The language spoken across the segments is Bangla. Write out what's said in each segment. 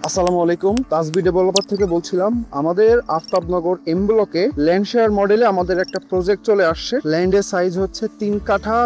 আসসালামু আলাইকুম, তাসবি ডেভেলপার থেকে বলছিলাম। আমাদের আফতাবনগর এম ব্লকে ল্যান্ড শেয়ার মডেলে আমাদের একটা প্রজেক্ট চলে আসছে। ল্যান্ডের সাইজ হচ্ছে 3 কাঠা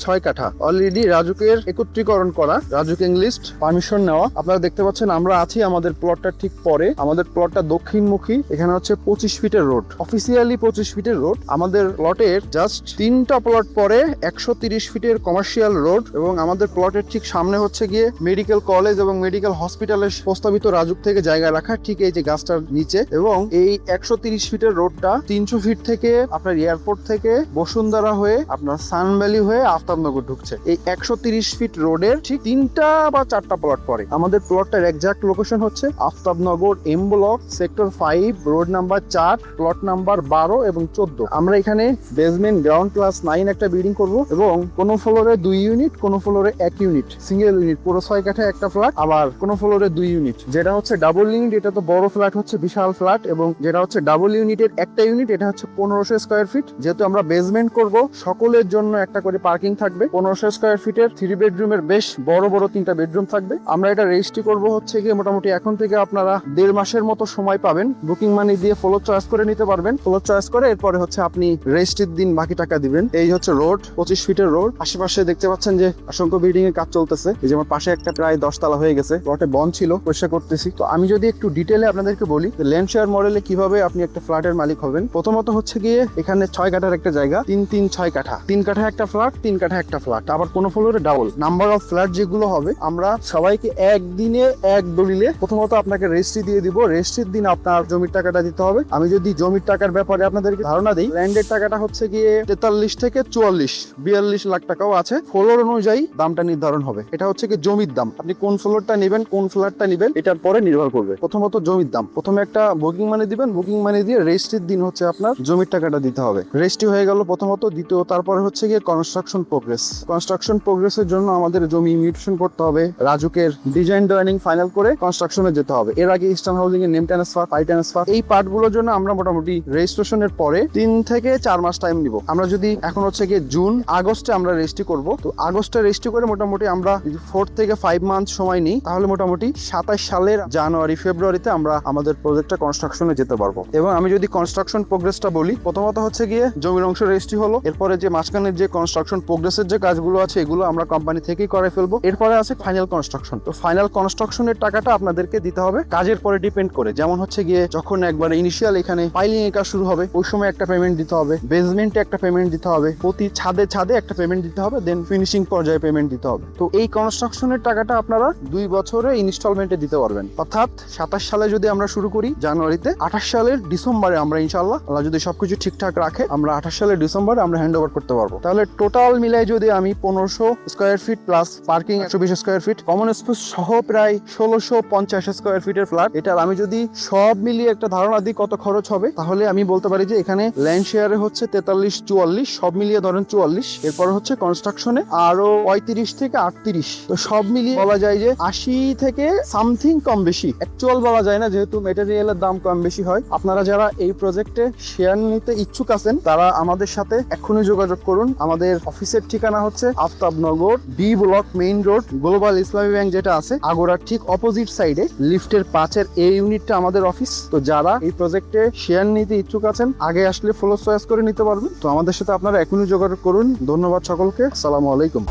6 কাঠা। অলরেডি রাজুকের একত্রীকরণ করা, রাজুক ইংলিশ পারমিশন নেওয়া। আপনারা দেখতে পাচ্ছেন আমরা আছি আমাদের প্লটটার ঠিক পরে। আমাদের প্লটটা দক্ষিণমুখী। এখানে হচ্ছে 25 ফিটের রোড, অফিসিয়ালি 25 ফিটের রোড। আমাদের প্লটের জাস্ট 3টা প্লট পরে 130 ফিটের কমার্শিয়াল রোড, এবং আমাদের প্লটের ঠিক সামনে হচ্ছে গিয়ে মেডিকেল কলেজ এবং মেডিকেল হসপিটালের প্রস্তাবিত রাজুক থেকে জায়গা রাখা, ঠিক এই যে গাছটার নিচে। এবং এই 130 ফিটের রোডটা 300 ফিট থেকে আপনার এয়ারপোর্ট থেকে বসুন্ধরা হয়ে আপনার সানভ্যালি হয়ে আফতাবনগর ঢুকছে। এই 130 ফিট রোডের ঠিক 3টা বা 4টা প্লট পরে আমাদের প্লটটার এক্সাক্ট লোকেশন হচ্ছে Aftabnagar M block, sector 5, road number 4, plot number 12 এবং 14। আমরা এখানে বেসমেন্ট, গ্রাউন্ড প্লাস 9 একটা বিল্ডিং করব, এবং কোন ফ্লোরে 2 ইউনিট, কোন ফ্লোরে 1 ইউনিট, সিঙ্গেল ইউনিট পুরো 6 কাঠা একটা ফ্ল্যাট। আবার কোন ফ্লোরে 2 ইউনিট। যেটা হচ্ছে ডাবল ইউনিট, এটা তো বড় ফ্ল্যাট, হচ্ছে বিশাল ফ্ল্যাট। এবং যেটা হচ্ছে ডাবল ইউনিটের একটা ইউনিট, এটা হচ্ছে 1500 স্কয়ার ফিট। যেহেতু আমরা বেসমেন্ট করব, সকলের জন্য একটা করে পার্কিং থাকবে। 1500 স্কয়ার ফিটের 3 বেডরুমের বেশ বড় বড় 3টা বেডরুম থাকবে। আমরা এটা রেজিস্ট্রি করব হচ্ছে গিয়ে মোটামুটি এখন থেকে আপনারা 1.5 মাসের মতো সময় পাবেন। বুকিং মানি দিয়ে ফ্লোর চয়েস করে নিতে পারবেন। ফ্লোর চয়েস করে এরপরে হচ্ছে আপনি রেজিস্ট্রির দিন বাকি টাকা দিবেন। এই হচ্ছে রোড, 25 ফিটের রোড। আশেপাশে দেখতে পাচ্ছেন যে অসংখ্য বিল্ডিং এর কাজ চলতেছে। এই যে আমার পাশে একটা প্রায় 10 তলা হয়ে গেছে, প্লটে বন্ধ ছিল, পরিষ্কার করতেছি। তো আমি যদি একটু ডিটেলে আপনাদেরকে বলি ল্যান্ড শেয়ার মডেলে কিভাবে আপনি একটা ফ্ল্যাটের মালিক হবেন। প্রথমত হচ্ছে গিয়ে এখানে 6 কাঠার একটা জায়গা, 3-3-6 কাঠা, 3 কাঠা একটা ফ্ল্যাট, 3 কাঠা একটা ফ্ল্যাট। আবার কোন ফ্লোরে ডাবল। নাম্বার অফ ফ্ল্যাট যেগুলো হবে আমরা সবাইকে একদিনে এক দলিলে প্রথমত আপনাকে রেজিস্ট্রি দিয়ে দিব। রেজিস্ট্রির দিন আপনার জমির টাকাটা দিতে হবে। আমি যদি জমির টাকার ব্যাপারে আপনাদেরকে ধারণা দিই, ল্যান্ডের টাকাটা হচ্ছে গিয়ে 43 থেকে 44-42 লাখ টাকাও আছে। ফ্লোর অনুযায়ী দামটা নির্ধারণ হবে। এটা হচ্ছে কি জমির দাম। আপনি কোন ফ্লোরটা নেবেন, কোন ফ্ল্যাটটা নেবেন, এটার পরে নির্ভর করবে। প্রথমত জমির দাম, প্রথমে একটা বুকিং মানি দিবেন। বুকিং মানি দিয়ে রেজিস্ট্রির দিন হচ্ছে আপনার জমির টাকাটা দিতে হবে। রেজিস্ট্রি হয়ে গেল প্রথমত। দ্বিতীয়, তারপরে হচ্ছে গিয়ে কনস্ট্রাকশন প্রোগ্রেস। কনস্ট্রাকশন প্রোগ্রেসের জন্য আমাদের জমি মিউটেশন করতে হবে। রাজুকের ডিজাইন ড্রয়িং ফাইনাল করে কনস্ট্রাকশনে যেতে হবে। এর আগে ইস্টার্ন হাউজিং এর নেম ট্রান্সফার, পাই ট্রান্সফার, এই পার্টগুলোর জন্য আমরা মোটামুটি রেজিস্ট্রেশনের পরে 3 থেকে 4 মাস টাইম নিব। আমরা যদি এখন হচ্ছে গিয়ে জুন আগস্টে আমরা রেজিস্ট্রি করব, তো আগস্টে রেজিস্ট্রি করে মোটামুটি আমরা 4 থেকে 5 মান্থ সময় নিই, তাহলে মোটামুটি 27 সালের জানুয়ারি ফেব্রুয়ারিতে আমরা আমাদের প্রজেক্টটা কনস্ট্রাকশনে যেতে পারবো। এবং আমি যদি কনস্ট্রাকশন প্রোগ্রেসটা বলি, প্রথমত হচ্ছে গিয়ে জমির অংশ রেজিস্ট্রি হলো। এরপরে যে মাঝখানের যে কনস্ট্রাকশন প্রোগ্রেসের যে কাজগুলো আছে এগুলো আমরা কোম্পানি থেকেই করে ফেলবো। এরপরে আছে ফাইনাল কনস্ট্রাকশন। তো ফাইনাল কনস্ট্রাকশনের টাকাটা আপনাদেরকে দিতে হবে কাজের পরে ডিপেন্ড করে। যেমন হচ্ছে গিয়ে যখন একবার ইনিশিয়াল এখানে পাইলিং এর কাজ শুরু হবে, ওই সময় একটা পেমেন্ট দিতে হবে। বেসমেন্টে একটা পেমেন্ট দিতে হবে। প্রতি ছাদে ছাদে একটা পেমেন্ট দিতে হবে। দেন ফিনিশিং পর্যায়ে পেমেন্ট দিতে হবে। তো এই কনস্ট্রাকশনের টাকাটা আপনারা 2 বছরে ইনস্টলমেন্টে দিতে পারবেন। অর্থাৎ 27 সালে যদি আমরা শুরু করি জানুয়ারিতে, 28 সালের ডিসেম্বরে আমরা ইনশাল্লাহ আল্লাহ যদি সবকিছু ঠিকঠাক রাখে, আমরা 28 সালের ডিসেম্বরে আমরা হ্যান্ড ওভার করতে পারবো। তাহলে টোটাল মিলাই যদি আমি 1500 square feet plus parking 120 square feet, common space সহ প্রায় 1650 স্কয়ার ফিটের ফ্ল্যাট, এটার আমি যদি সব মিলিয়ে একটা ধারণা দিই কত খরচ হবে, তাহলে আমি বলতে পারি যে এখানে ল্যান্ড শেয়ারে হচ্ছে 43-44, সব মিলিয়ে ধরেন 44। এরপর হচ্ছে কনস্ট্রাকশনে আরো 35 থেকে 38। তো সব মিলিয়ে বলা যায় যে 80 থেকে সামথিং কম বেশি। অ্যাকচুয়াল বলা যায় না, যেহেতু মেটেরিয়ালের দাম কম বেশি হয়। আপনারা যারা এই প্রজেক্টে শেয়ার নিতে ইচ্ছুক আছেন তারা আমাদের সাথে এখনই যোগাযোগ করুন। আমাদের অফিসের ঠিকানা হচ্ছে Aftabnagar B block, main road, Global Islami Bank যেটা আছে আগোড়ার ঠিক অপোজিট সাইডে, লিফটের 5-এর এ ইউনিটটা আমাদের অফিস। তো যারা এই প্রজেক্টে শেয়ার নিতে ইচ্ছুক আছেন আগে আসলে ফ্লোর চয়েস করে নিতে পারবেন। তো আমাদের সাথে আপনারা এখনই যোগাযোগ করুন। ধন্যবাদ সকলকে। আসসালামু আলাইকুম।